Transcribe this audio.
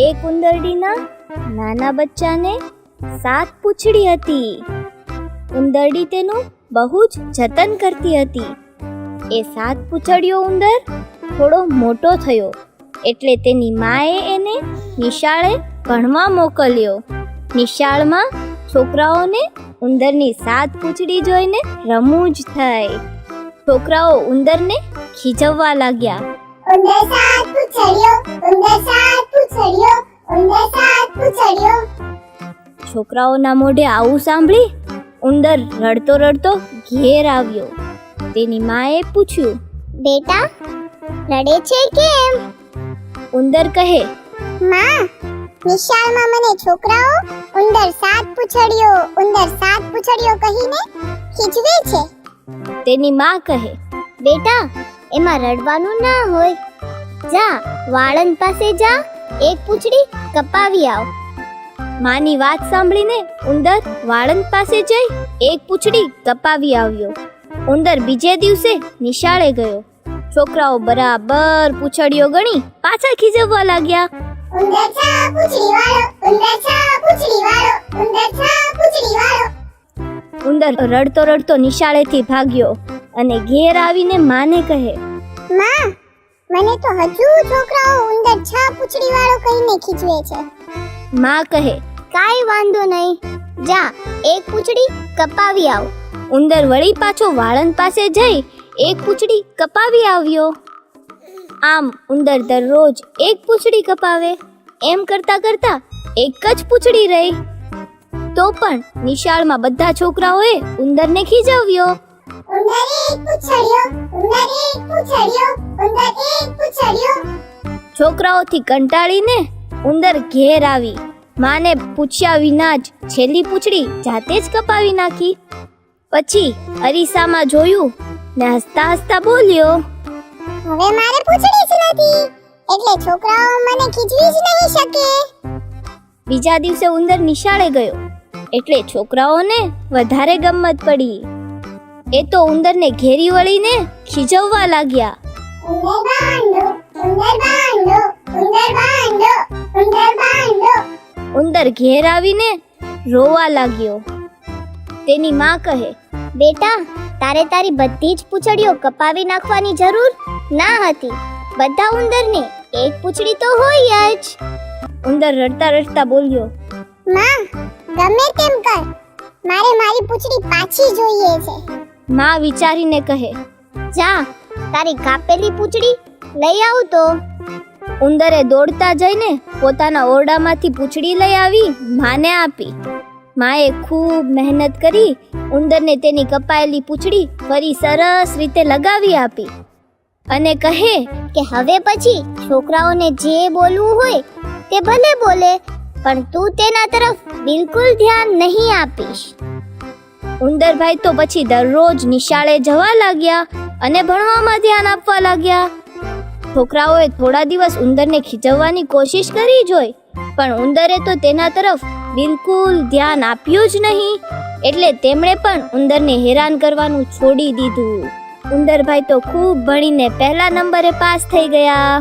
એક ઉંદરડીના નાના બચ્ચાને 7 પૂંછડી હતી. ઉંદરડી તેનું બહુ જ જતન કરતી હતી. એ 7 પૂંછડીયો ઉંદર થોડો મોટો થયો એટલે તેની માએ એને નિશાળે ભણવા મોકલ્યો. નિશાળમાં છોકરાઓને ઉંદરની 7 પૂંછડી જોઈને રમૂજ થઈ. છોકરાઓ ઉંદરને ખીજવવા લાગ્યા. ઉંદર 7 પૂંછડીયો, ઉંદર 7 પૂંછડીયો, ઉંદર 7 પૂંછડીયો. છોકરાઓના મોઢે આવું સાંભળી ઉંદર રડતો રડતો ઘેર આવ્યો. તેની માએ પૂછ્યું, બેટા રડે છે કેમ? ઉંદર કહે, માં, નિશાળમાં મને છોકરાઓ ઉંદર 7 પૂંછડીયો, ઉંદર 7 પૂંછડીયો કહીને ખીજવે છે. તેની માં કહે, બેટા એમાં રડવાનું ના હોય. જા વાળંદ પાસે જા, એક પૂંછડી કપાવી આવ. માની વાત સાંભળીને ઉંદર વાળંદ પાસે જઈ એક પૂંછડી કપાવી આવ્યો. ઉંદર બીજે દિવસે નિશાળે ગયો. છોકરાઓ બરાબર પૂંછડીઓ ગણી પાછા ખીજવવા લાગ્યા. ઉંદર 6 પૂંછડી વાળો, ઉંદર 6 પૂંછડી વાળો, ઉંદર 6 પૂંછડી વાળો. ઉંદર રડતો રડતો નિશાળેથી ભાગ્યો અને ઘેર આવીને માને કહે, માં, મને તો હજુ છોકરાઓ ઉંદર 6 પૂંછડી વાળો કહીને ખીજવે છે. માં કહે, કાઈ વાંધો નહીં, જા એક પૂંછડી કપાવી આવ. ઉંદર વળી પાછો વાળંદ પાસે જઈ એક પૂંછડી કપાવી આવ્યો. આમ ઉંદર દરરોજ એક પૂંછડી કપાવે. એમ કરતા કરતા એક જ પૂંછડી રહી. તો પણ નિશાળમાં બધા છોકરાઓએ ઉંદરને ખીજવ્યો. ઉંદર 1 પૂંછડીયો, ઉંદર 1 પૂંછડીયો, ઉંદર 1 પૂંછડીયો. છોકરાઓથી કંટાળીને ઉંદર ઘેર આવી. માને પૂછ્યા વિના જ છેલ્લી પૂંછડી જાતે જ કપાવી નાખી. પછી અરીસામાં જોયું ને હસતા હસતા બોલ્યો, હવે મારે પૂંછડી જ નથી, એટલે છોકરાઓ મને ખીજવી જ નહીં શકે. બીજા દિવસે ઉંદર નિશાળે ગયો એટલે છોકરાઓને વધારે ગમત પડી. એ તો ઉંદરને ઘેરી વળીને ખીજવવા લાગ્યા. ઉંદર બાંડો, ઉંદર બાંડો, ઉંદર બાંડો, ઉંદર બાંડો. ઉંદર ઘેર આવીને રોવા લાગ્યો. તેની માં કહે, બેટા તારે તારી બધી જ પૂંછડીઓ કપાવી નાખવાની જરૂર ના હતી. બધા ઉંદરને એક પૂંછડી તો હોય જ. ઉંદર રડતા રડતા બોલ્યો, માં, ગમે તેમ કર, મારે મારી પૂંછડી પાછી જોઈએ છે. માં વિચારીને કહે, જા તારી કાપેલી પૂંછડી લઈ આવ તો. ઉંદરે દોડતા જઈને પોતાના ઓરડામાંથી પૂંછડી લઈ આવી માને આપી. માએ ખૂબ મહેનત કરી ઉંદરને તેની કપાયેલી પૂંછડી ફરી સરસ રીતે લગાવી આપી અને કહે કે હવે પછી છોકરાઓને જે બોલવું હોય તે ભલે બોલે, પણ તું તેના તરફ બિલકુલ ધ્યાન નહીં આપીશ. ઉંદરભાઈ તો પછી દરરોજ નિશાળે જવા લાગ્યા અને ભણવામાં ધ્યાન આપવા લાગ્યા. છોકરાઓએ થોડા દિવસ ઉંદરને ખીજવવાની કોશિશ કરી જોઈ, પણ ઉંદરે તો તેના તરફ બિલકુલ ધ્યાન આપ્યું જ નહીં. એટલે તેમણે પણ ઉંદરને હેરાન કરવાનું છોડી દીધું. ઉંદરભાઈ તો ખૂબ ભણીને પહેલા નંબરે પાસ થઈ ગયા.